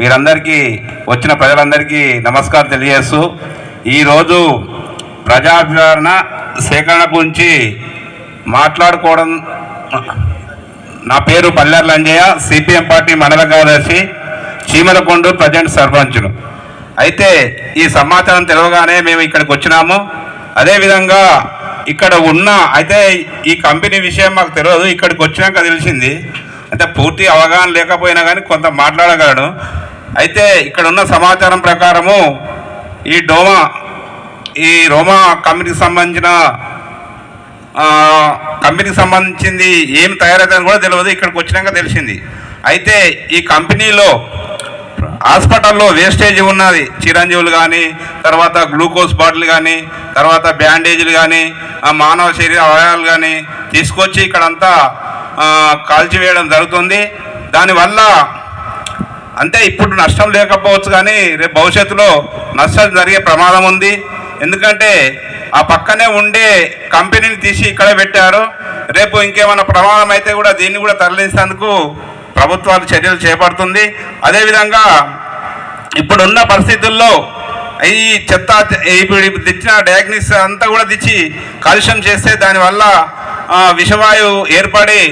వీరందరికీ వచ్చిన ప్రజలందరికీ నమస్కారం తెలియజేస్తూ ఈరోజు ప్రజాభిప్రాయ సేకరణ గురించి మాట్లాడుకోవడం. నా పేరు పల్లెర్ల అంజయ్య, సిపిఎం పార్టీ మండల కార్యదర్శి, చీమలకొండూరు ప్రజెంట్ సర్పంచును. అయితే ఈ సమాచారం తెలియగానే మేము ఇక్కడికి వచ్చినాము. అదేవిధంగా ఇక్కడ ఉన్న ఈ కంపెనీ విషయం మాకు తెలియదు, ఇక్కడికి వచ్చినాక తెలిసింది. అంటే పూర్తి అవగాహన లేకపోయినా కానీ కొంత మాట్లాడగలను. అయితే ఇక్కడ ఉన్న సమాచారం ప్రకారము ఈ రోమా కంపెనీకి సంబంధించింది ఏం తయారైతుందని కూడా తెలియదు, ఇక్కడికి వచ్చినాక తెలిసింది. అయితే ఈ కంపెనీలో హాస్పిటల్లో వేస్టేజ్ ఉన్నది, చిరంజీవులు కానీ, తర్వాత గ్లూకోజ్ బాటిల్ కానీ, తర్వాత బ్యాండేజీలు కానీ, మానవ శరీర అవయవాలు కానీ తీసుకొచ్చి ఇక్కడంతా కాల్చివేయడం జరుగుతుంది. దానివల్ల అంటే ఇప్పుడు నష్టం లేకపోవచ్చు కానీ రేపు భవిష్యత్తులో నష్టం జరిగే ప్రమాదం ఉంది. ఎందుకంటే ఆ పక్కనే ఉండే కంపెనీని తీసి ఇక్కడే పెట్టారు. రేపు ఇంకేమైనా ప్రమాదం అయితే కూడా దీన్ని కూడా తరలించేందుకు ప్రభుత్వాలు చర్యలు చేపడుతుంది. అదేవిధంగా ఇప్పుడున్న పరిస్థితుల్లో ఈ చెత్త ఇప్పుడు తెచ్చిన డయాగ్నిస్ అంతా కూడా తెచ్చి కాలుష్యం చేస్తే దానివల్ల విషవాయువు ఏర్పడి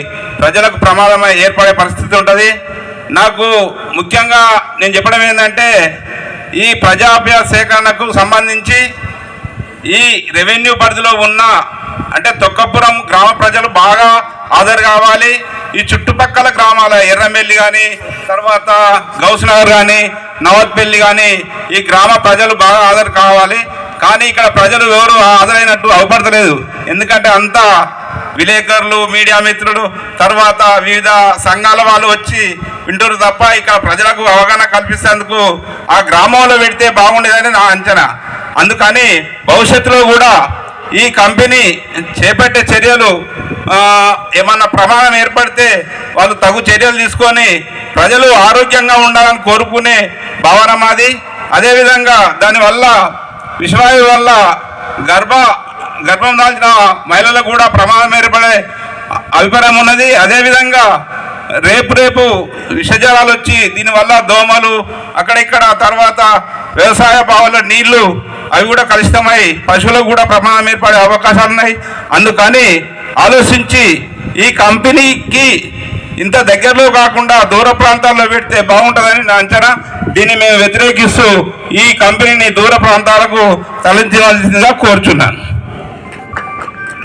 ప్రజలకు ప్రమాదం ఏర్పడే పరిస్థితి ఉంటుంది. నాకు ముఖ్యంగా నేను చెప్పడం ఏంటంటే ఈ ప్రజాభ్య సేకరణకు సంబంధించి ఈ రెవెన్యూ పరిధిలో ఉన్న అంటే తొక్కపురం గ్రామ ప్రజలు బాగా ఆదర కావాలి. ఈ చుట్టుపక్కల గ్రామాల ఎర్రమెల్లి కానీ, తర్వాత గౌస్నగర్ కానీ, నవత్పల్లి కానీ ఈ గ్రామ ప్రజలు బాగా ఆదర కావాలి. కానీ ఇక్కడ ప్రజలు ఎవరు ఆదరైనట్టు అవపడతలేదు. ఎందుకంటే అంతా విలేకరులు, మీడియా మిత్రులు, తర్వాత వివిధ సంఘాల వాళ్ళు వచ్చి వింటారు తప్ప ఇక్కడ ప్రజలకు అవగాహన కల్పిస్తేందుకు ఆ గ్రామంలో పెడితే బాగుండేదని నా అంచనా. అందుకని భవిష్యత్తులో కూడా ఈ కంపెనీ చేపట్టే చర్యలు ఏమన్నా ప్రమాదం ఏర్పడితే వాళ్ళు తగు చర్యలు తీసుకొని ప్రజలు ఆరోగ్యంగా ఉండాలని కోరుకునే భావన మాది. అదేవిధంగా దానివల్ల విషవాయువు వల్ల గర్భం దాల్చిన మహిళలకు కూడా ప్రమాదం ఏర్పడే అభిప్రాయం ఉన్నది. అదేవిధంగా రేపు విషజలాలు వచ్చి దీనివల్ల దోమలు అక్కడిక్కడ, తర్వాత వ్యవసాయ బావుల నీళ్లు అవి కూడా కలుషితమై పశువులకు కూడా ప్రమాదం ఏర్పడే అవకాశాలు ఉన్నాయి. అందుకని ఆలోచించి ఈ కంపెనీకి ఇంత దగ్గరలో కాకుండా దూర ప్రాంతాల్లో పెడితే బాగుంటుందని నా అంచనా. దీన్ని మేము వ్యతిరేకిస్తూ ఈ కంపెనీని దూర ప్రాంతాలకు తరలించవలసిందిగా కోరుచున్నాను.